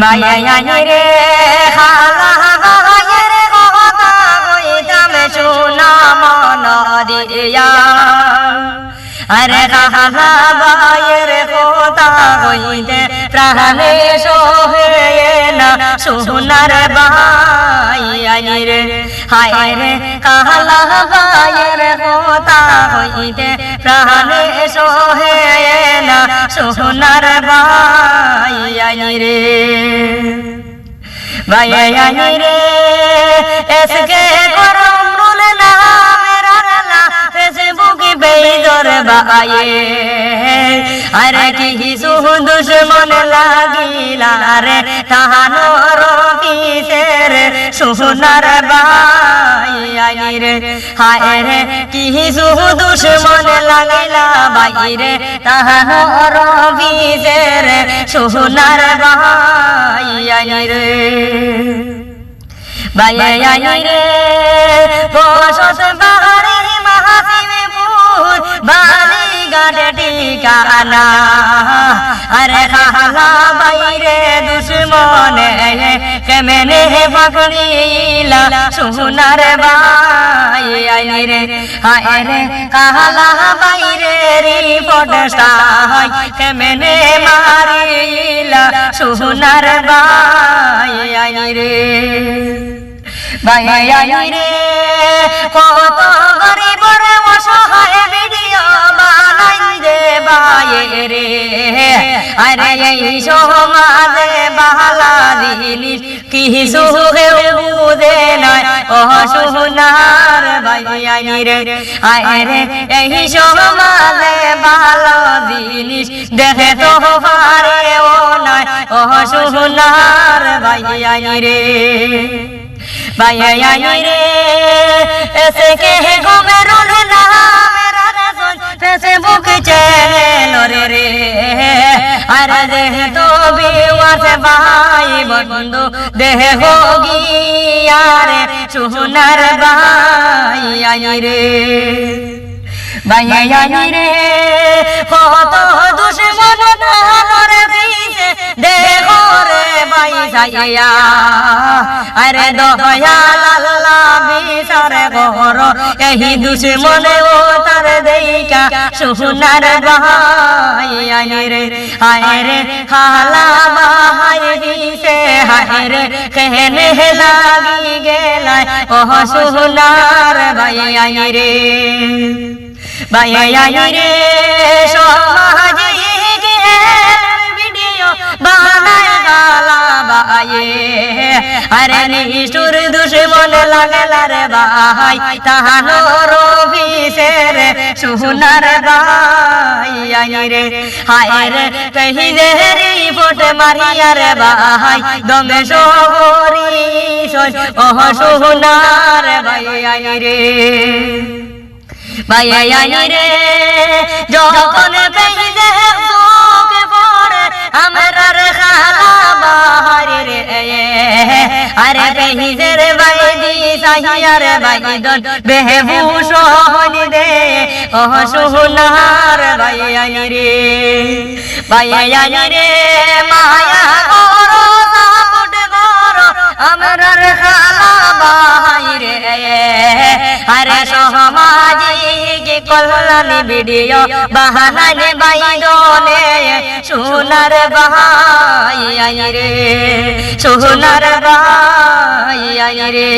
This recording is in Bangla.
বাইয়াই রে খালা রে কথা কইতাম শোনা মন দিয়া আরে খালা বাইয়ের কথা কইতে প্রাণে সোহে না সোনার বাইয়াই রে হায় রে খালা বাইয়ের কথা কইতে প্রাণে সোহে না সোনার বাইয়াই রে বাইয়াই রে এসকে করম রুল না মেরা না ফেসবুক বেইদর বায়ে আরে কি দুশমন লাগিলা রে তাহানোর কিসের সোনার বাইয়াই রে হায় রে কি দুশমন লাগিলা বাইরে তাহানোর কিসের সোনার বাইয়াই রে বাইয়াই রে বসত বাড়ি মহাশিবপুর বালি গাড়ে ঠিকানা আরে খালা বাইরে দুশ্মনে কেমনে পাকড়িলা সোনার বাইয়াই রে হায় রে খালা বাইরে রিপোর্ট সাই কেমনে মারিলা সোনার বাইয়াই রে বাইয়াই রে কত গরিবর অসহায় ভিডিও বানাই দে বাইয়ে রে আরে এই সমাজে বালা জিনিস কিছু বুঝে নাই ও সোনার বাইয়াই রে আরে এই সমাজে ভালো জিনিস দেখে তো পারে ও নাই ও সোনার বাইয়াই রে বাইয়াই রে এসে কে গোমেরুল নামের রাজন ফেসবুক চ্যানেল রে আরে দেহ তো বিওয়াস ভাই বন্ধু দেহ গিয়া রে সোনার বাইয়াই রে বাইয়াই রে কত দুশ্মন তাহার দিছে দেহ রে বাইসাইয়া আরে দয়াল আল্লাহ বিচার কর এই দুশ্মনে ও তার দেইকা সোনার বাইয়াই রে হায় রে খালা বাহাই দিছে হায় রে কেনে লাগি গেলাই ও সোনার বাইয়াই রে বাইয়াই রে সমাজে ভিডিও বানায় গালা বায়ে আরে নিষ্ঠুর দুশ্মন লাগলা রে ভাই তাহানোর অফিসের সোনার বাইয়াই রে হায় রে কহিলে রিপোর্ট মারিয়া রে ভাই দমে সগরি ও সোনার বাইয়াই রে বাইয়াই রে যখন পেইলে চোখে পড়ে আমরার খালা বাহারে রে আরে পেইজের বাইদি সাহিয়ার বাইদন বেহুশ হনি দে ও সোনার বাইয়াই রে বাইয়াই রে মায়া করো সাপোর্ট করো আমরার খালা বাহারে আরে সমাজিক কল্যাণ ভিডিও বাহানে বাইদনে সোনার বাইয়াই রে সোনার বাইয়াই রে।